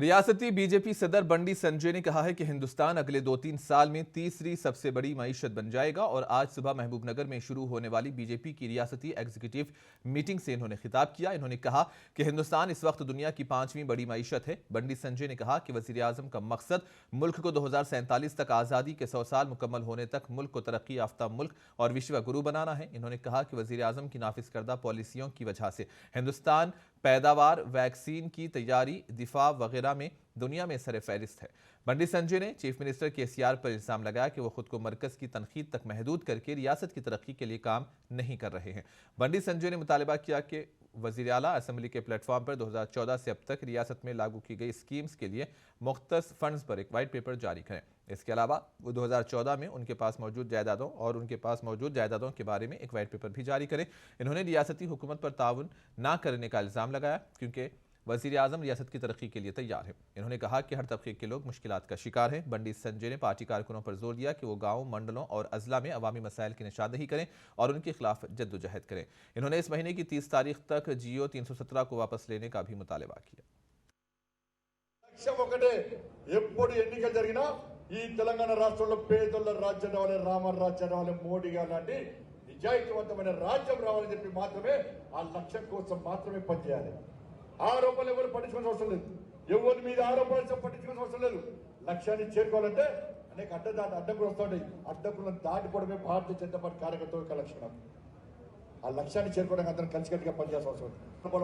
रियासती बीजेपी सदर बंडी संजय ने कहा है कि हिंदुस्तान अगले 2-3 साल में तीसरी सबसे बड़ी मईशत बन जाएगा और आज सुबह महबूबनगर में शुरू होने वाली बीजेपी की रियासती एग्जीक्यूटिव मीटिंग से इन्होंने खिताब किया। इन्होंने कहा कि हिंदुस्तान इस वक्त दुनिया की 5वीं बड़ी मईशत है। बंडी संजय ने कहा कि वजीर आजम का मकसद मुल्क को 2047 तक आज़ादी के 100 साल मुकम्मल होने तक मुल्क को तरक्की याफ्ता मुल्क और विश्व गुरु बनाना है। इन्होंने कहा कि वजीर आजम की नाफिज करदा पॉलिसियों की वजह से हिंदुस्तान पैदावार, वैक्सीन की तैयारी, दिफा वगैरह में दुनिया में सर फहरिस्त है। बंडी संजय ने चीफ मिनिस्टर केसीआर पर इल्जाम लगाया कि वो खुद को मरकज की तनकीद तक महदूद करके रियासत की तरक्की के लिए काम नहीं कर रहे हैं। बंडी संजय ने मुतालबा किया कि वज़ीर आला असम्बली के प्लेटफॉर्म पर 2014 से अब तक रियासत में लागू की गई स्कीम्स के लिए मुख्तस फंड्स पर एक वाइट पेपर जारी करें। इसके अलावा वो 2014 में उनके पास मौजूद जायदादों के बारे में एक वाइट पेपर भी जारी करें। इन्होंने रियासती हुकूमत पर ताउन ना करने का इल्ज़ाम लगाया क्योंकि वज़ीर आज़म रियासत की तरक्की के लिए तैयार है। इन्होंने कहा कि हर तबके के लोग मुश्किलात का शिकार हैं। बंडी संजय ने पार्टी कारकुनों पर जोर दिया कि वो गाँव, मंडलों और अजला में अवामी मसाइल की निशानदही करें और उनके खिलाफ जद्दोजहद करें। इन्होंने इस महीने की 30 तारीख तक जियो 317 को वापस लेने का भी मुतालबा किया। ఆరోపణలు ఎవరు పట్టించుకోవాల్సిన అవసరం లేదు. ఎవరి మీద ఆరోపణలు పట్టించుకోవాల్సిన అవసరం లేదు. లక్ష్యాన్ని చేరుకోవాలంటే అనేక అడ్డంకులు వస్తుంటాయి. అడ్డంకులను దాటిపోవడమే భారతీయ జనతా పార్టీ కార్యకర్తల యొక్క లక్షణం. ఆ లక్ష్యాన్ని చేరుకోవడానికి అందరం కలిసికట్టుగా పనిచేయాల్సిన అవసరం ఉంది.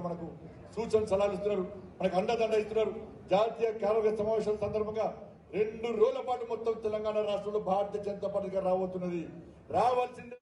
మనకు సూచన సలహాలు ఇస్తున్నారు, మనకు అండదండ ఇస్తున్నారు. జాతీయ కార్యవర్గ సమావేశాల సందర్భంగా 2 రోజుల పాటు మొత్తం తెలంగాణ రాష్ట్రంలో భారతీయ జనతా పార్టీగా రాబోతున్నది. రావాల్సింది